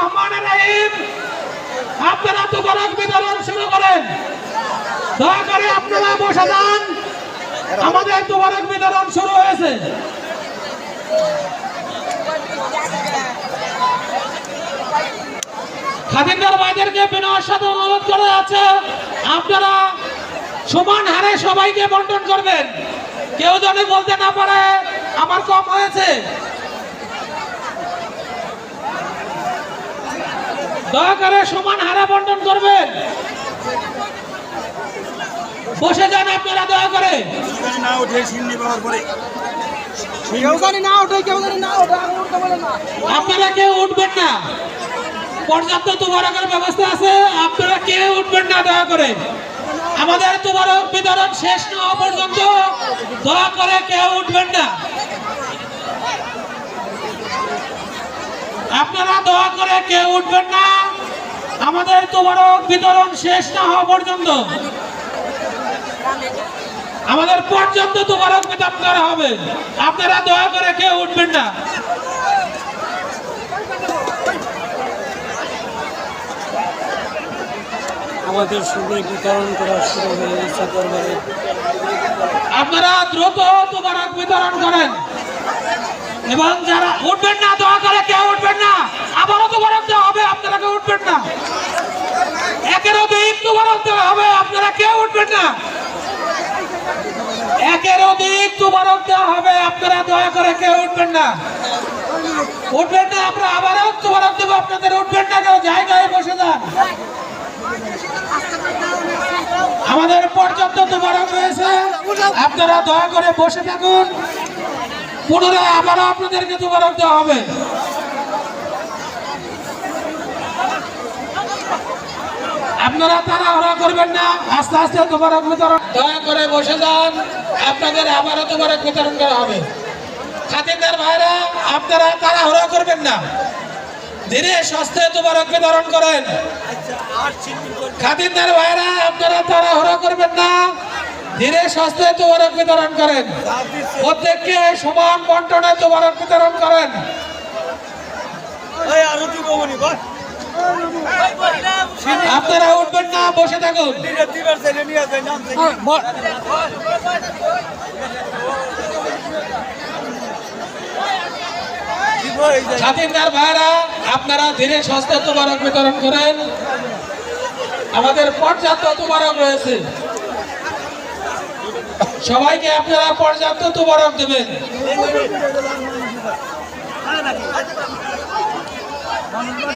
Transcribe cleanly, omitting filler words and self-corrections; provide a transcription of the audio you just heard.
রহমানির রহিম। আপনারা তুবারক বিতরণ শুরু করেন। দয়া করে আপনারা বসে যান, আমাদের তুবারক বিতরণ শুরু হয়েছে। খাদিমদার ভাইদেরকে বিনয়ের সাথে অনুরোধ করা আছে, আপনারা সমান হারে সবাইকে বন্টন করবেন। কেউ যদি বলতে না পারে আমার কম হয়েছে, দয়া করে সমান হারে বন্টন করবেন। বসে যান আপনারা দয়া করে। আপনারা কেউ উঠবেন না, পর্যাপ্ত তুবারকের ব্যবস্থা আছে, আপনারা কেউ উঠবেন না দয়া করে। আমাদের তুবারক বিতরণ শেষ না হওয়া পর্যন্ত দয়া করে কেউ উঠবেন না। আপনারা দয়া করে কেউ উঠবেন না, আমাদের তুবারক বিতরণ শেষ না হওয়া পর্যন্ত। আমাদের পর্যাপ্ত তুবারক বিতরণ করা হবে, আপনারা দয়া করে কেউ উঠবেন না। আমাদের সবাই বিতরণ করা শুরু হয়ে গেছে দরবারে। আপনারা দ্রুত তুবারক বিতরণ করেন এবং যারা উঠবেন না দয়া করে কেউ উঠবেন না। আবারও তুবারক দেওয়া হবে, আপনারা কেউ উঠবেন না। একের অধিক তুবারক দেওয়া হবে, আপনারা কেউ উঠবেন না। একের অধিক তুবারক দেওয়া হবে, আপনারা দয়া করে কেউ উঠবেন না। উঠবেন না, আমরা আবারও তুবারক দেবো, আপনাদের উঠবেন না, কেউ জায়গায় বসে যান। আমাদের পর্যাপ্ত তুবারক রয়েছে, আপনারা দয়া করে বসে থাকুন। পুনরায় আবারও আপনাদেরকে তুবারক দেওয়া হবে। আপনারা তাড়াহুড়া করবেন না, আস্তে আস্তে তুবারক বিতরণ। দয়া করে বসে যান, আপনাদের আবারও তুবারক বিতরণ করা হবে। খাদিমদার ভাইরা, আপনারা তাড়াহুড়া করবেন না, ধীরে সুস্থে তুবারক বিতরণ করেন। খাদিমদার ভাইরা, আপনারা তাড়াহুড়া করবেন না, ধীরে সুস্থে তুবারক বিতরণ করেন। প্রত্যেককে সমান বন্টনে তুবারক বিতরণ করেন। আপনারা উঠবেন না, বসে থাকুন। খাদিমদার ভাইরা, আপনারা ধীরে সুস্থে তুবারক বিতরণ করেন। আমাদের পর্যাপ্ত তুবারক রয়েছে, সবাইকে আপনারা পর্যাপ্ত তুবারক দেবেন।